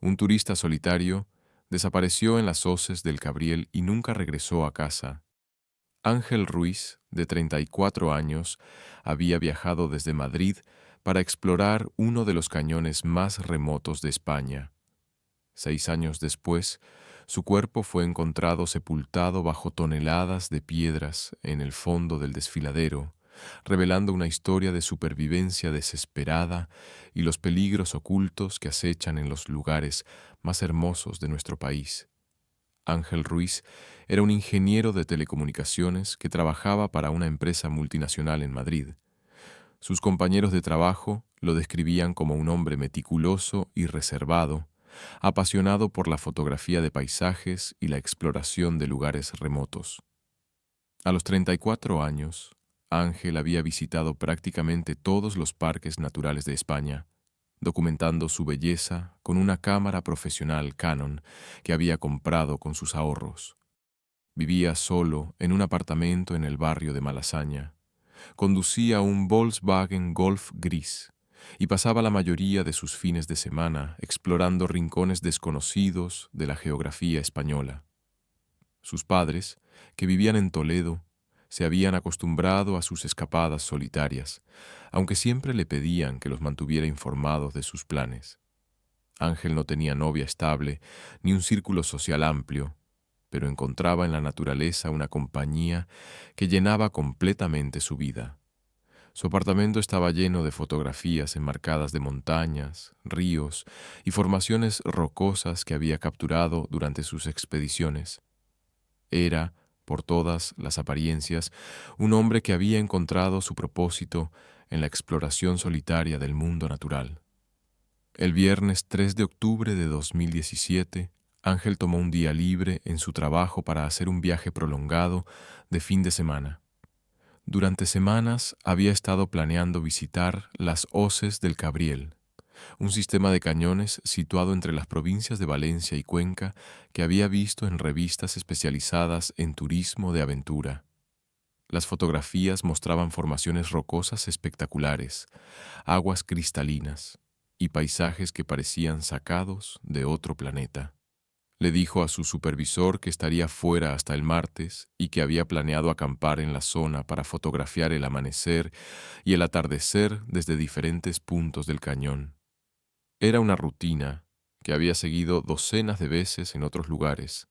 Un turista solitario desapareció en las hoces del Cabriel y nunca regresó a casa. Ángel Ruiz, de 34 años, había viajado desde Madrid para explorar uno de los cañones más remotos de España. 6 años después, su cuerpo fue encontrado sepultado bajo toneladas de piedras en el fondo del desfiladero, revelando una historia de supervivencia desesperada y los peligros ocultos que acechan en los lugares más hermosos de nuestro país. Ángel Ruiz era un ingeniero de telecomunicaciones que trabajaba para una empresa multinacional en Madrid. Sus compañeros de trabajo lo describían como un hombre meticuloso y reservado, apasionado por la fotografía de paisajes y la exploración de lugares remotos. A los 34 años, Ángel había visitado prácticamente todos los parques naturales de España, documentando su belleza con una cámara profesional Canon que había comprado con sus ahorros. Vivía solo en un apartamento en el barrio de Malasaña. Conducía un Volkswagen Golf gris y pasaba la mayoría de sus fines de semana explorando rincones desconocidos de la geografía española. Sus padres, que vivían en Toledo, se habían acostumbrado a sus escapadas solitarias, aunque siempre le pedían que los mantuviera informados de sus planes. Ángel no tenía novia estable ni un círculo social amplio, pero encontraba en la naturaleza una compañía que llenaba completamente su vida. Su apartamento estaba lleno de fotografías enmarcadas de montañas, ríos y formaciones rocosas que había capturado durante sus expediciones. Era, por todas las apariencias, un hombre que había encontrado su propósito en la exploración solitaria del mundo natural. El viernes 3 de octubre de 2017, Ángel tomó un día libre en su trabajo para hacer un viaje prolongado de fin de semana. Durante semanas había estado planeando visitar las hoces del Cabriel, un sistema de cañones situado entre las provincias de Valencia y Cuenca que había visto en revistas especializadas en turismo de aventura. Las fotografías mostraban formaciones rocosas espectaculares, aguas cristalinas y paisajes que parecían sacados de otro planeta. Le dijo a su supervisor que estaría fuera hasta el martes y que había planeado acampar en la zona para fotografiar el amanecer y el atardecer desde diferentes puntos del cañón. Era una rutina que había seguido docenas de veces en otros lugares,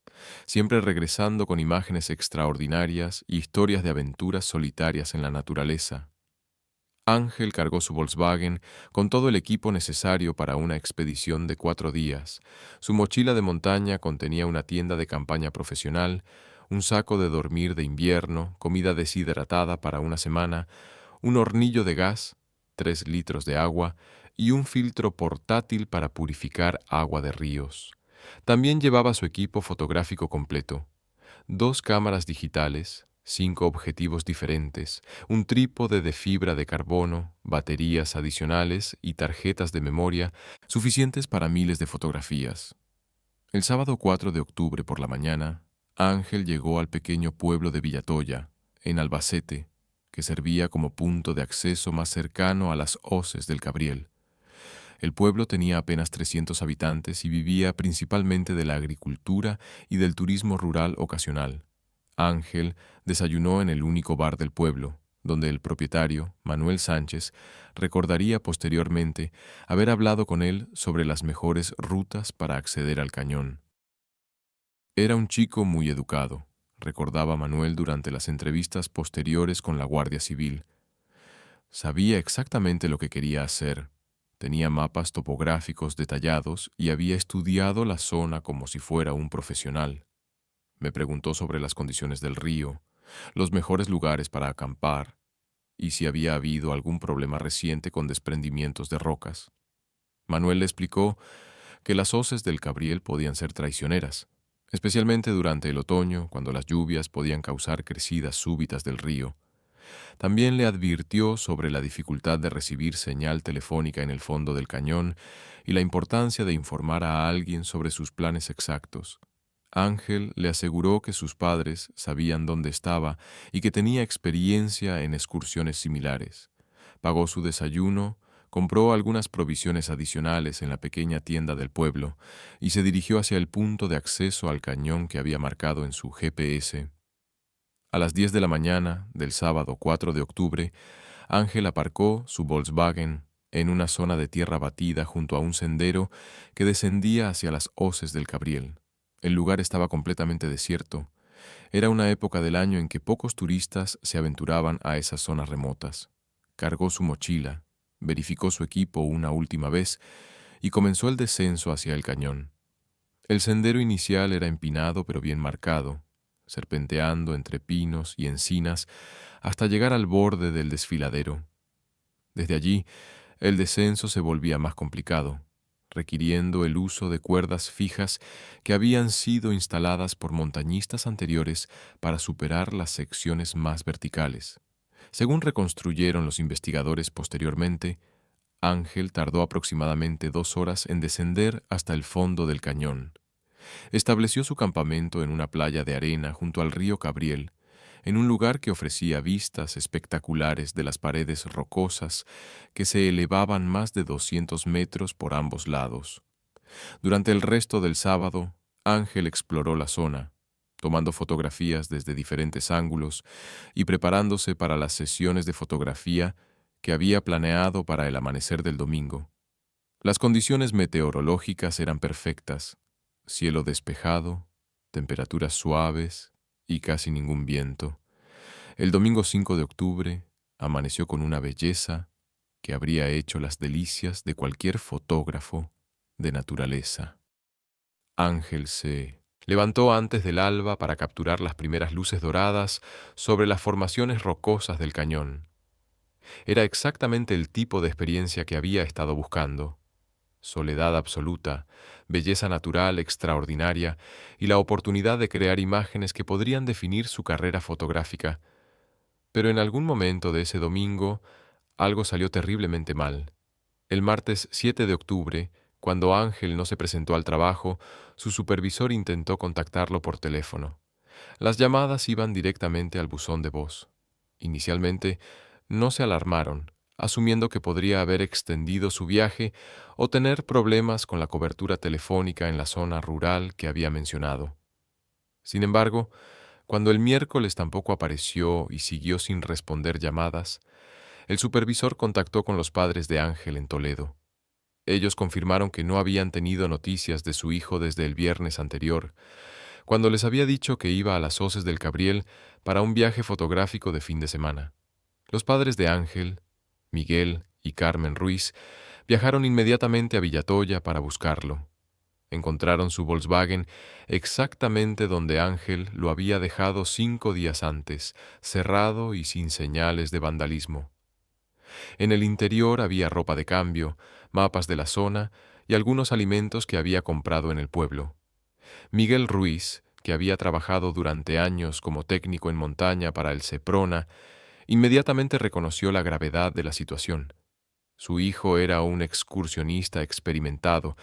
siempre regresando con imágenes extraordinarias y historias de aventuras solitarias en la naturaleza. Ángel cargó su Volkswagen con todo el equipo necesario para una expedición de 4 días. Su mochila de montaña contenía una tienda de campaña profesional, un saco de dormir de invierno, comida deshidratada para una semana, un hornillo de gas, 3 litros de agua y un filtro portátil para purificar agua de ríos. También llevaba su equipo fotográfico completo: 2 cámaras digitales, 5 objetivos diferentes, un trípode de fibra de carbono, baterías adicionales y tarjetas de memoria suficientes para miles de fotografías. El sábado 4 de octubre por la mañana, Ángel llegó al pequeño pueblo de Villatoya, en Albacete, que servía como punto de acceso más cercano a las hoces del Cabriel. El pueblo tenía apenas 300 habitantes y vivía principalmente de la agricultura y del turismo rural ocasional. Ángel desayunó en el único bar del pueblo, donde el propietario, Manuel Sánchez, recordaría posteriormente haber hablado con él sobre las mejores rutas para acceder al cañón. Era un chico muy educado, recordaba Manuel durante las entrevistas posteriores con la Guardia Civil. Sabía exactamente lo que quería hacer. Tenía mapas topográficos detallados y había estudiado la zona como si fuera un profesional. Me preguntó sobre las condiciones del río, los mejores lugares para acampar y si había habido algún problema reciente con desprendimientos de rocas. Manuel le explicó que las hoces del Cabriel podían ser traicioneras, especialmente durante el otoño, cuando las lluvias podían causar crecidas súbitas del río. También le advirtió sobre la dificultad de recibir señal telefónica en el fondo del cañón y la importancia de informar a alguien sobre sus planes exactos. Ángel le aseguró que sus padres sabían dónde estaba y que tenía experiencia en excursiones similares. Pagó su desayuno Compró algunas provisiones adicionales en la pequeña tienda del pueblo y se dirigió hacia el punto de acceso al cañón que había marcado en su GPS. A las 10 de la mañana del sábado 4 de octubre, Ángel aparcó su Volkswagen en una zona de tierra batida junto a un sendero que descendía hacia las hoces del Cabriel. El lugar estaba completamente desierto. Era una época del año en que pocos turistas se aventuraban a esas zonas remotas. Cargó su mochila, verificó su equipo una última vez y comenzó el descenso hacia el cañón. El sendero inicial era empinado pero bien marcado, serpenteando entre pinos y encinas hasta llegar al borde del desfiladero. Desde allí, el descenso se volvía más complicado, requiriendo el uso de cuerdas fijas que habían sido instaladas por montañistas anteriores para superar las secciones más verticales. Según reconstruyeron los investigadores posteriormente, Ángel tardó aproximadamente 2 horas en descender hasta el fondo del cañón. Estableció su campamento en una playa de arena junto al río Cabriel, en un lugar que ofrecía vistas espectaculares de las paredes rocosas que se elevaban más de 200 metros por ambos lados. Durante el resto del sábado, Ángel exploró la zona, tomando fotografías desde diferentes ángulos y preparándose para las sesiones de fotografía que había planeado para el amanecer del domingo. Las condiciones meteorológicas eran perfectas: cielo despejado, temperaturas suaves y casi ningún viento. El domingo 5 de octubre amaneció con una belleza que habría hecho las delicias de cualquier fotógrafo de naturaleza. Ángel se levantó antes del alba para capturar las primeras luces doradas sobre las formaciones rocosas del cañón. Era exactamente el tipo de experiencia que había estado buscando: soledad absoluta, belleza natural extraordinaria y la oportunidad de crear imágenes que podrían definir su carrera fotográfica. Pero en algún momento de ese domingo, algo salió terriblemente mal. El martes 7 de octubre, cuando Ángel no se presentó al trabajo, su supervisor intentó contactarlo por teléfono. Las llamadas iban directamente al buzón de voz. Inicialmente, no se alarmaron, asumiendo que podría haber extendido su viaje o tener problemas con la cobertura telefónica en la zona rural que había mencionado. Sin embargo, cuando el miércoles tampoco apareció y siguió sin responder llamadas, el supervisor contactó con los padres de Ángel en Toledo. Ellos confirmaron que no habían tenido noticias de su hijo desde el viernes anterior, cuando les había dicho que iba a las hoces del Cabriel para un viaje fotográfico de fin de semana. Los padres de Ángel, Miguel y Carmen Ruiz, viajaron inmediatamente a Villatoya para buscarlo. Encontraron su Volkswagen exactamente donde Ángel lo había dejado 5 días antes, cerrado y sin señales de vandalismo. En el interior había ropa de cambio, mapas de la zona y algunos alimentos que había comprado en el pueblo. Miguel Ruiz, que había trabajado durante años como técnico en montaña para el Seprona, inmediatamente reconoció la gravedad de la situación. Su hijo era un excursionista experimentado,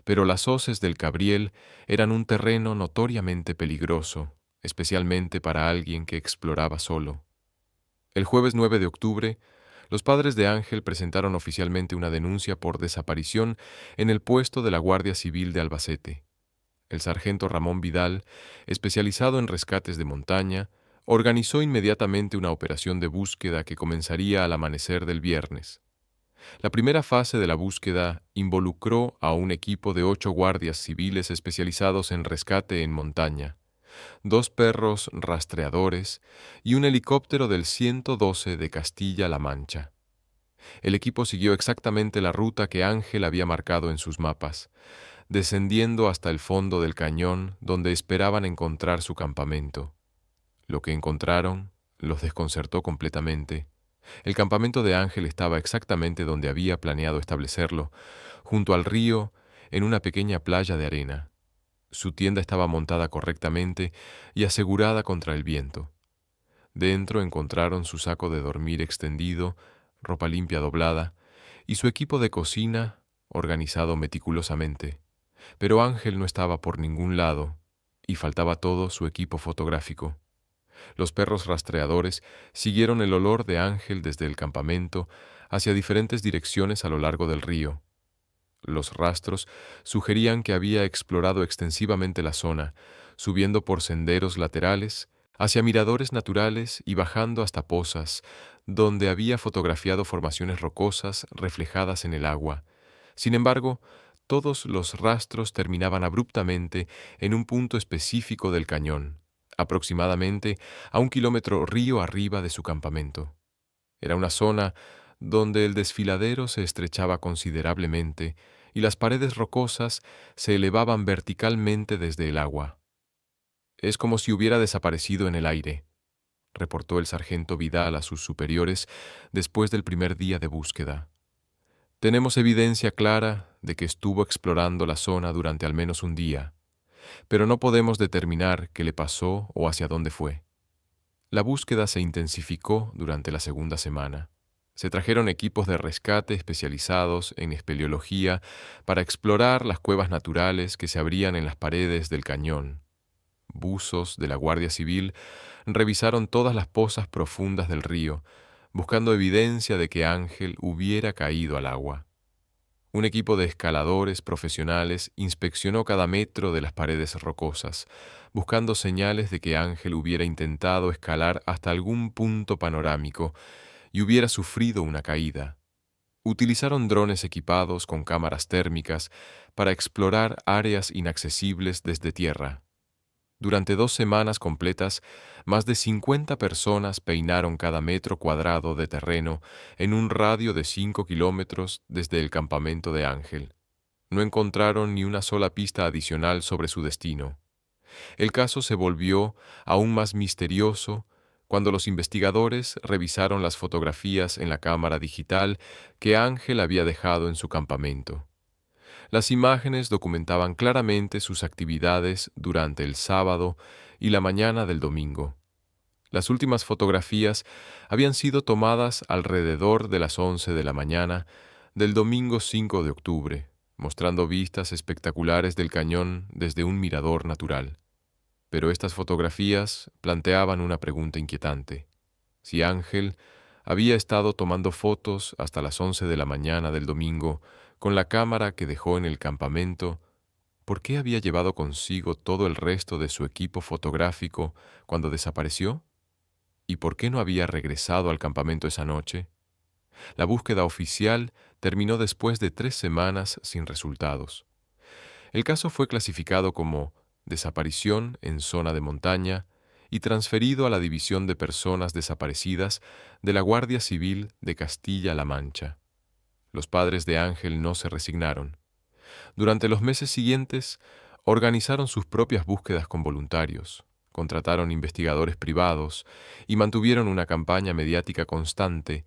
pero las hoces del Cabriel eran un terreno notoriamente peligroso, especialmente para alguien que exploraba solo. El jueves 9 de octubre, los padres de Ángel presentaron oficialmente una denuncia por desaparición en el puesto de la Guardia Civil de Albacete. El sargento Ramón Vidal, especializado en rescates de montaña, organizó inmediatamente una operación de búsqueda que comenzaría al amanecer del viernes. La primera fase de la búsqueda involucró a un equipo de 8 guardias civiles especializados en rescate en montaña, 2 perros rastreadores y un helicóptero del 112 de Castilla-La Mancha. El equipo siguió exactamente la ruta que Ángel había marcado en sus mapas, descendiendo hasta el fondo del cañón donde esperaban encontrar su campamento. Lo que encontraron los desconcertó completamente. El campamento de Ángel estaba exactamente donde había planeado establecerlo, junto al río, en una pequeña playa de arena. Su tienda estaba montada correctamente y asegurada contra el viento. Dentro encontraron su saco de dormir extendido, ropa limpia doblada, y su equipo de cocina organizado meticulosamente. Pero Ángel no estaba por ningún lado, y faltaba todo su equipo fotográfico. Los perros rastreadores siguieron el olor de Ángel desde el campamento hacia diferentes direcciones a lo largo del río. Los rastros sugerían que había explorado extensivamente la zona, subiendo por senderos laterales, hacia miradores naturales y bajando hasta pozas, donde había fotografiado formaciones rocosas reflejadas en el agua. Sin embargo, todos los rastros terminaban abruptamente en un punto específico del cañón, aproximadamente a 1 kilómetro río arriba de su campamento. Era una zona donde el desfiladero se estrechaba considerablemente y las paredes rocosas se elevaban verticalmente desde el agua. Es como si hubiera desaparecido en el aire, reportó el sargento Vidal a sus superiores después del primer día de búsqueda. Tenemos evidencia clara de que estuvo explorando la zona durante al menos un día, pero no podemos determinar qué le pasó o hacia dónde fue. La búsqueda se intensificó durante la segunda semana. Se trajeron equipos de rescate especializados en espeleología para explorar las cuevas naturales que se abrían en las paredes del cañón. Buzos de la Guardia Civil revisaron todas las pozas profundas del río, buscando evidencia de que Ángel hubiera caído al agua. Un equipo de escaladores profesionales inspeccionó cada metro de las paredes rocosas, buscando señales de que Ángel hubiera intentado escalar hasta algún punto panorámico y hubiera sufrido una caída. Utilizaron drones equipados con cámaras térmicas para explorar áreas inaccesibles desde tierra. Durante 2 semanas completas, más de 50 personas peinaron cada metro cuadrado de terreno en un radio de 5 kilómetros desde el campamento de Ángel. No encontraron ni una sola pista adicional sobre su destino. El caso se volvió aún más misterioso cuando los investigadores revisaron las fotografías en la cámara digital que Ángel había dejado en su campamento. Las imágenes documentaban claramente sus actividades durante el sábado y la mañana del domingo. Las últimas fotografías habían sido tomadas alrededor de las 11 de la mañana del domingo 5 de octubre, mostrando vistas espectaculares del cañón desde un mirador natural. Pero estas fotografías planteaban una pregunta inquietante. Si Ángel había estado tomando fotos hasta las 11 de la mañana del domingo con la cámara que dejó en el campamento, ¿por qué había llevado consigo todo el resto de su equipo fotográfico cuando desapareció? ¿Y por qué no había regresado al campamento esa noche? La búsqueda oficial terminó después de 3 semanas sin resultados. El caso fue clasificado como desaparición en zona de montaña y transferido a la División de Personas Desaparecidas de la Guardia Civil de Castilla-La Mancha. Los padres de Ángel no se resignaron. Durante los meses siguientes, organizaron sus propias búsquedas con voluntarios, contrataron investigadores privados y mantuvieron una campaña mediática constante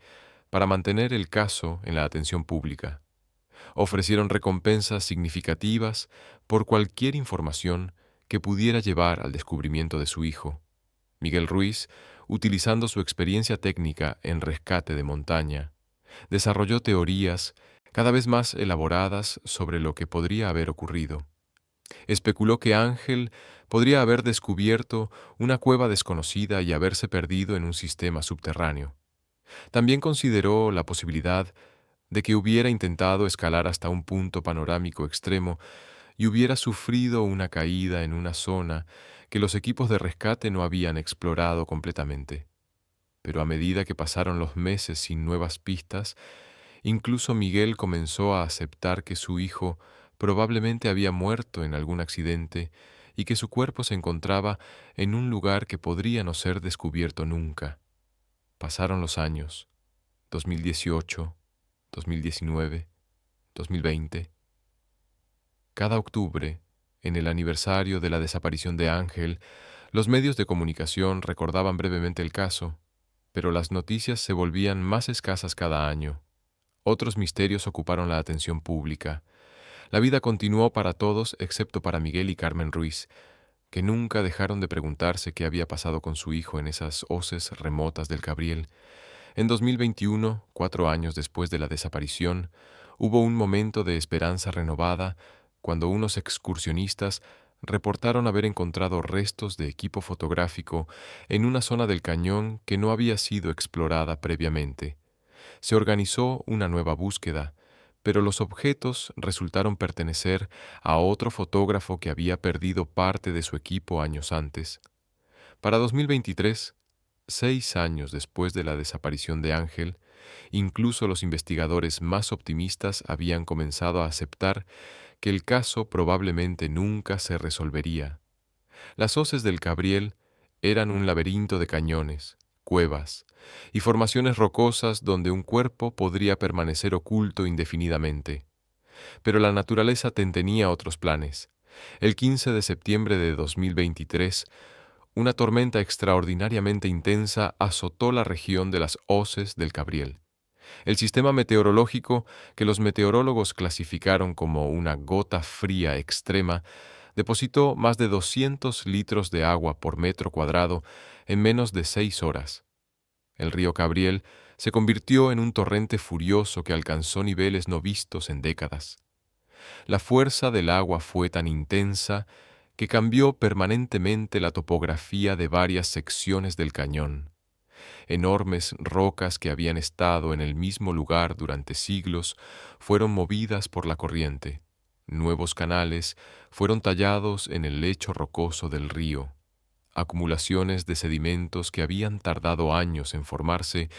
para mantener el caso en la atención pública. Ofrecieron recompensas significativas por cualquier información que pudiera llevar al descubrimiento de su hijo. Miguel Ruiz, utilizando su experiencia técnica en rescate de montaña, desarrolló teorías cada vez más elaboradas sobre lo que podría haber ocurrido. Especuló que Ángel podría haber descubierto una cueva desconocida y haberse perdido en un sistema subterráneo. También consideró la posibilidad de que hubiera intentado escalar hasta un punto panorámico extremo y hubiera sufrido una caída en una zona que los equipos de rescate no habían explorado completamente. Pero a medida que pasaron los meses sin nuevas pistas, incluso Miguel comenzó a aceptar que su hijo probablemente había muerto en algún accidente y que su cuerpo se encontraba en un lugar que podría no ser descubierto nunca. Pasaron los años, 2018, 2019, 2020. Cada octubre, en el aniversario de la desaparición de Ángel, los medios de comunicación recordaban brevemente el caso, pero las noticias se volvían más escasas cada año. Otros misterios ocuparon la atención pública. La vida continuó para todos excepto para Miguel y Carmen Ruiz, que nunca dejaron de preguntarse qué había pasado con su hijo en esas hoces remotas del Cabriel. En 2021, 4 años después de la desaparición, hubo un momento de esperanza renovada cuando unos excursionistas reportaron haber encontrado restos de equipo fotográfico en una zona del cañón que no había sido explorada previamente. Se organizó una nueva búsqueda, pero los objetos resultaron pertenecer a otro fotógrafo que había perdido parte de su equipo años antes. Para 2023, 6 años después de la desaparición de Ángel, incluso los investigadores más optimistas habían comenzado a aceptar que el caso probablemente nunca se resolvería. Las hoces del Cabriel eran un laberinto de cañones, cuevas y formaciones rocosas donde un cuerpo podría permanecer oculto indefinidamente. Pero la naturaleza tenía otros planes. El 15 de septiembre de 2023, una tormenta extraordinariamente intensa azotó la región de las hoces del Cabriel. El sistema meteorológico, que los meteorólogos clasificaron como una gota fría extrema, depositó más de 200 litros de agua por metro cuadrado en menos de 6 horas. El río Cabriel se convirtió en un torrente furioso que alcanzó niveles no vistos en décadas. La fuerza del agua fue tan intensa que cambió permanentemente la topografía de varias secciones del cañón. Enormes rocas que habían estado en el mismo lugar durante siglos fueron movidas por la corriente. Nuevos canales fueron tallados en el lecho rocoso del río. Acumulaciones de sedimentos que habían tardado años en formarse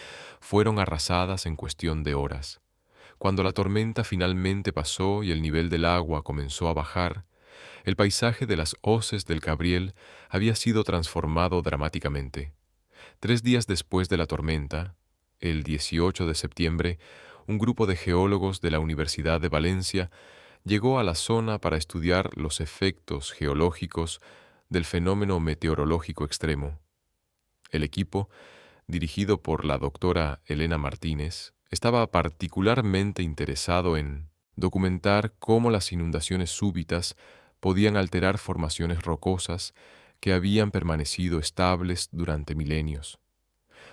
fueron arrasadas en cuestión de horas. Cuando la tormenta finalmente pasó y el nivel del agua comenzó a bajar, el paisaje de las hoces del Cabriel había sido transformado dramáticamente. 3 días después de la tormenta, el 18 de septiembre, un grupo de geólogos de la Universidad de Valencia llegó a la zona para estudiar los efectos geológicos del fenómeno meteorológico extremo. El equipo, dirigido por la doctora Elena Martínez, estaba particularmente interesado en documentar cómo las inundaciones súbitas podían alterar formaciones rocosas que habían permanecido estables durante milenios.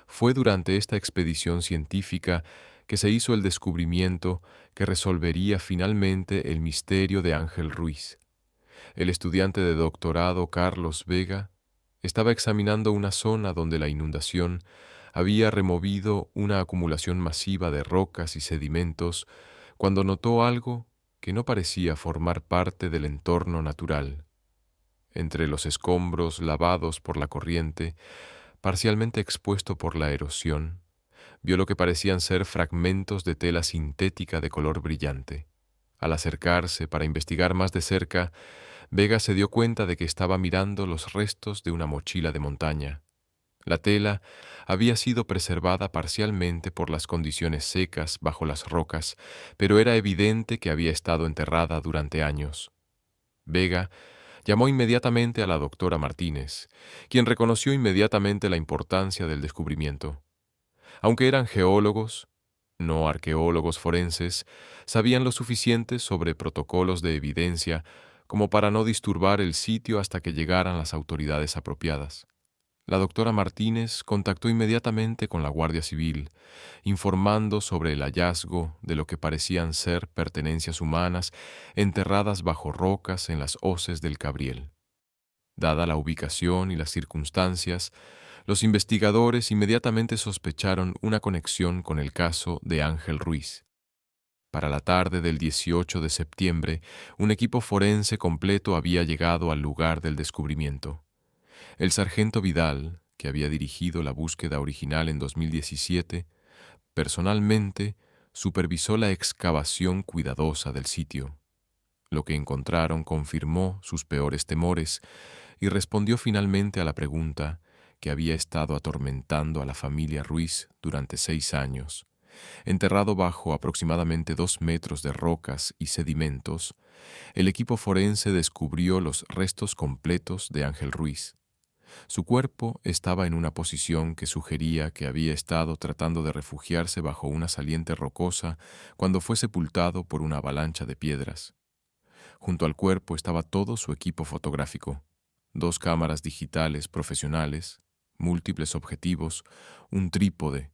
Fue durante esta expedición científica que se hizo el descubrimiento que resolvería finalmente el misterio de Ángel Ruiz. El estudiante de doctorado Carlos Vega estaba examinando una zona donde la inundación había removido una acumulación masiva de rocas y sedimentos cuando notó algo que no parecía formar parte del entorno natural. Entre los escombros lavados por la corriente, parcialmente expuesto por la erosión, vio lo que parecían ser fragmentos de tela sintética de color brillante. Al acercarse para investigar más de cerca, Vega se dio cuenta de que estaba mirando los restos de una mochila de montaña. La tela había sido preservada parcialmente por las condiciones secas bajo las rocas, pero era evidente que había estado enterrada durante años. Vega llamó inmediatamente a la doctora Martínez, quien reconoció inmediatamente la importancia del descubrimiento. Aunque eran geólogos, no arqueólogos forenses, sabían lo suficiente sobre protocolos de evidencia como para no disturbar el sitio hasta que llegaran las autoridades apropiadas. La doctora Martínez contactó inmediatamente con la Guardia Civil, informando sobre el hallazgo de lo que parecían ser pertenencias humanas enterradas bajo rocas en las hoces del Cabriel. Dada la ubicación y las circunstancias, los investigadores inmediatamente sospecharon una conexión con el caso de Ángel Ruiz. Para la tarde del 18 de septiembre, un equipo forense completo había llegado al lugar del descubrimiento. El sargento Vidal, que había dirigido la búsqueda original en 2017, personalmente supervisó la excavación cuidadosa del sitio. Lo que encontraron confirmó sus peores temores y respondió finalmente a la pregunta que había estado atormentando a la familia Ruiz durante 6 años. Enterrado bajo aproximadamente 2 metros de rocas y sedimentos, el equipo forense descubrió los restos completos de Ángel Ruiz. Su cuerpo estaba en una posición que sugería que había estado tratando de refugiarse bajo una saliente rocosa cuando fue sepultado por una avalancha de piedras. Junto al cuerpo estaba todo su equipo fotográfico: 2 cámaras digitales profesionales, múltiples objetivos, un trípode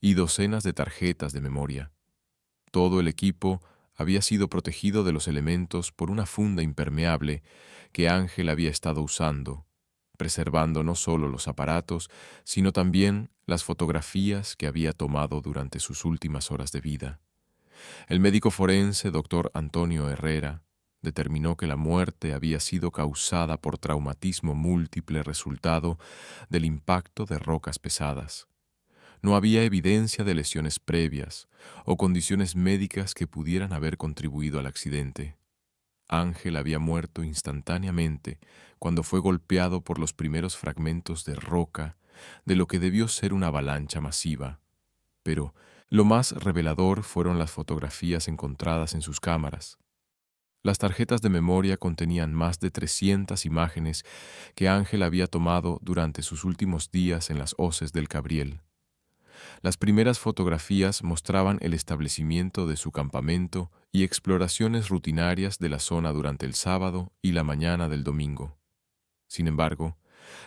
y docenas de tarjetas de memoria. Todo el equipo había sido protegido de los elementos por una funda impermeable que Ángel había estado usando, preservando no solo los aparatos, sino también las fotografías que había tomado durante sus últimas horas de vida. El médico forense, doctor Antonio Herrera, determinó que la muerte había sido causada por traumatismo múltiple resultado del impacto de rocas pesadas. No había evidencia de lesiones previas o condiciones médicas que pudieran haber contribuido al accidente. Ángel había muerto instantáneamente cuando fue golpeado por los primeros fragmentos de roca de lo que debió ser una avalancha masiva. Pero lo más revelador fueron las fotografías encontradas en sus cámaras. Las tarjetas de memoria contenían más de 300 imágenes que Ángel había tomado durante sus últimos días en las hoces del Cabriel. Las primeras fotografías mostraban el establecimiento de su campamento y exploraciones rutinarias de la zona durante el sábado y la mañana del domingo. Sin embargo,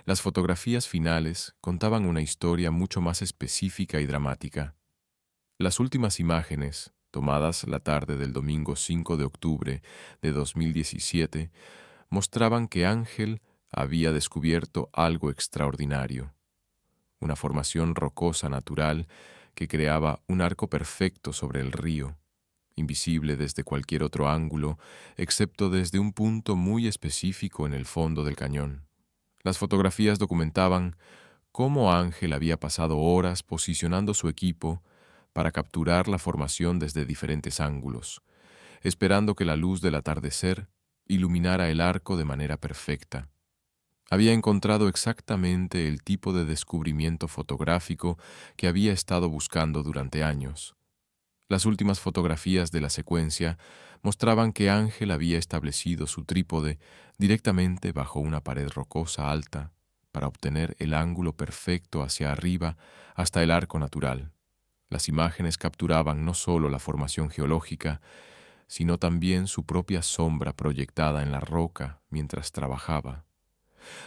las fotografías finales contaban una historia mucho más específica y dramática. Las últimas imágenes, tomadas la tarde del domingo 5 de octubre de 2017, mostraban que Ángel había descubierto algo extraordinario, una formación rocosa natural que creaba un arco perfecto sobre el río, invisible desde cualquier otro ángulo, excepto desde un punto muy específico en el fondo del cañón. Las fotografías documentaban cómo Ángel había pasado horas posicionando su equipo para capturar la formación desde diferentes ángulos, esperando que la luz del atardecer iluminara el arco de manera perfecta. Había encontrado exactamente el tipo de descubrimiento fotográfico que había estado buscando durante años. Las últimas fotografías de la secuencia mostraban que Ángel había establecido su trípode directamente bajo una pared rocosa alta para obtener el ángulo perfecto hacia arriba hasta el arco natural. Las imágenes capturaban no solo la formación geológica, sino también su propia sombra proyectada en la roca mientras trabajaba.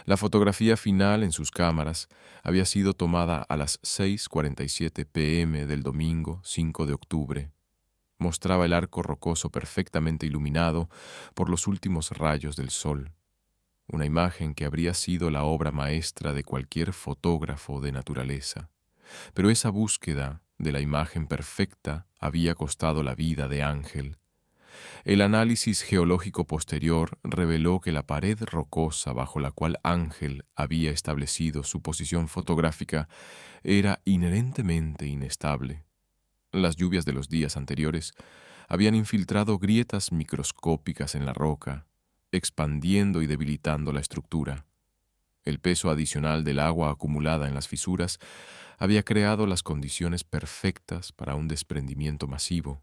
La fotografía final en sus cámaras había sido tomada a las 6:47 p.m. del domingo 5 de octubre. Mostraba el arco rocoso perfectamente iluminado por los últimos rayos del sol, una imagen que habría sido la obra maestra de cualquier fotógrafo de naturaleza. Pero esa búsqueda de la imagen perfecta había costado la vida de Ángel. El análisis geológico posterior reveló que la pared rocosa bajo la cual Ángel había establecido su posición fotográfica era inherentemente inestable. Las lluvias de los días anteriores habían infiltrado grietas microscópicas en la roca, expandiendo y debilitando la estructura. El peso adicional del agua acumulada en las fisuras había creado las condiciones perfectas para un desprendimiento masivo.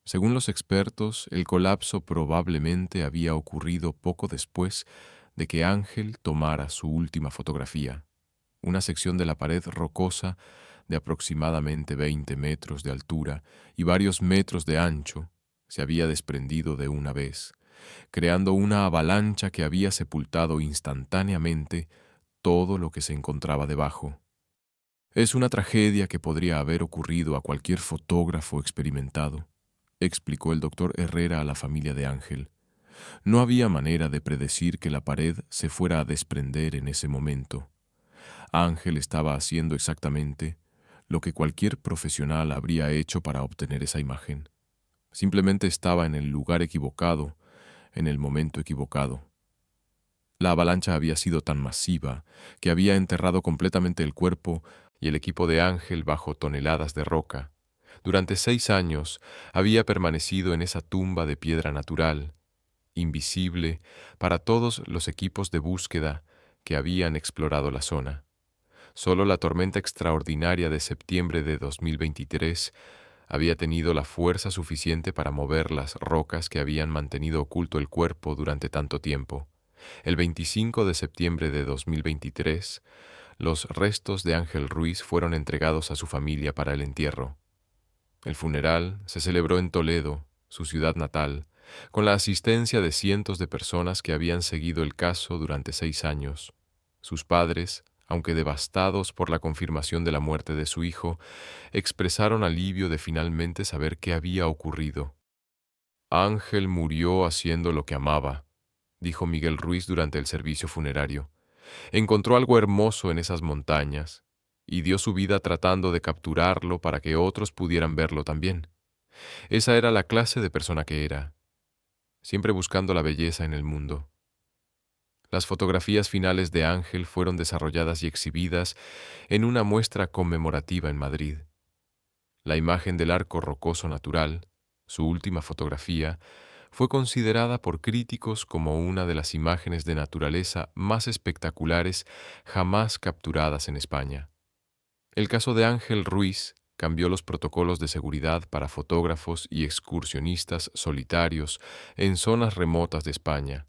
Según los expertos, el colapso probablemente había ocurrido poco después de que Ángel tomara su última fotografía. Una sección de la pared rocosa de aproximadamente 20 metros de altura y varios metros de ancho se había desprendido de una vez, creando una avalancha que había sepultado instantáneamente todo lo que se encontraba debajo. Es una tragedia que podría haber ocurrido a cualquier fotógrafo experimentado, explicó el doctor Herrera a la familia de Ángel. No había manera de predecir que la pared se fuera a desprender en ese momento. Ángel estaba haciendo exactamente lo que cualquier profesional habría hecho para obtener esa imagen. Simplemente estaba en el lugar equivocado, en el momento equivocado. La avalancha había sido tan masiva que había enterrado completamente el cuerpo y el equipo de Ángel bajo toneladas de roca. Durante 6 años había permanecido en esa tumba de piedra natural, invisible para todos los equipos de búsqueda que habían explorado la zona. Solo la tormenta extraordinaria de septiembre de 2023 había tenido la fuerza suficiente para mover las rocas que habían mantenido oculto el cuerpo durante tanto tiempo. El 25 de septiembre de 2023, los restos de Ángel Ruiz fueron entregados a su familia para el entierro. El funeral se celebró en Toledo, su ciudad natal, con la asistencia de cientos de personas que habían seguido el caso durante 6 años. Sus padres, aunque devastados por la confirmación de la muerte de su hijo, expresaron alivio de finalmente saber qué había ocurrido. Ángel murió haciendo lo que amaba, dijo Miguel Ruiz durante el servicio funerario. Encontró algo hermoso en esas montañas y dio su vida tratando de capturarlo para que otros pudieran verlo también. Esa era la clase de persona que era, siempre buscando la belleza en el mundo. Las fotografías finales de Ángel fueron desarrolladas y exhibidas en una muestra conmemorativa en Madrid. La imagen del arco rocoso natural, su última fotografía, fue considerada por críticos como una de las imágenes de naturaleza más espectaculares jamás capturadas en España. El caso de Ángel Ruiz cambió los protocolos de seguridad para fotógrafos y excursionistas solitarios en zonas remotas de España.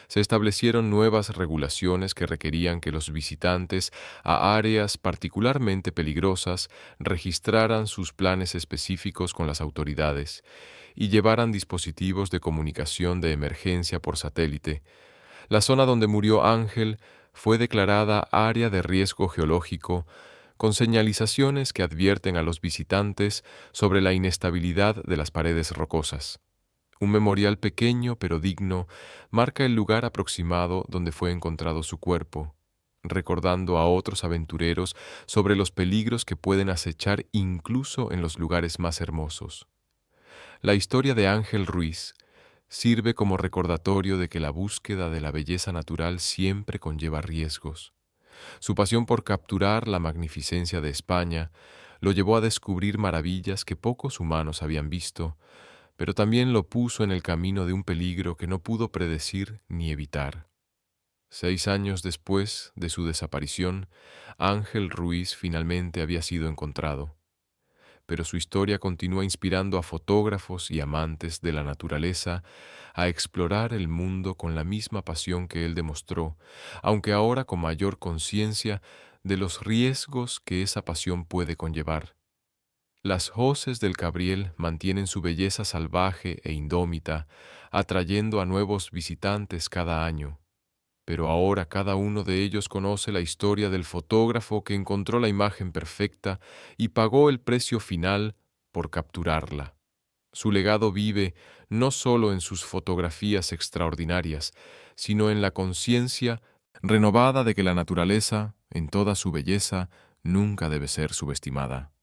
Se establecieron nuevas regulaciones que requerían que los visitantes a áreas particularmente peligrosas registraran sus planes específicos con las autoridades y llevaran dispositivos de comunicación de emergencia por satélite. La zona donde murió Ángel fue declarada área de riesgo geológico con señalizaciones que advierten a los visitantes sobre la inestabilidad de las paredes rocosas. Un memorial pequeño pero digno marca el lugar aproximado donde fue encontrado su cuerpo, recordando a otros aventureros sobre los peligros que pueden acechar incluso en los lugares más hermosos. La historia de Ángel Ruiz sirve como recordatorio de que la búsqueda de la belleza natural siempre conlleva riesgos. Su pasión por capturar la magnificencia de España lo llevó a descubrir maravillas que pocos humanos habían visto, pero también lo puso en el camino de un peligro que no pudo predecir ni evitar. 6 años después de su desaparición, Ángel Ruiz finalmente había sido encontrado, pero su historia continúa inspirando a fotógrafos y amantes de la naturaleza a explorar el mundo con la misma pasión que él demostró, aunque ahora con mayor conciencia de los riesgos que esa pasión puede conllevar. Las hoces del Cabriel mantienen su belleza salvaje e indómita, atrayendo a nuevos visitantes cada año. Pero ahora cada uno de ellos conoce la historia del fotógrafo que encontró la imagen perfecta y pagó el precio final por capturarla. Su legado vive no solo en sus fotografías extraordinarias, sino en la conciencia renovada de que la naturaleza, en toda su belleza, nunca debe ser subestimada.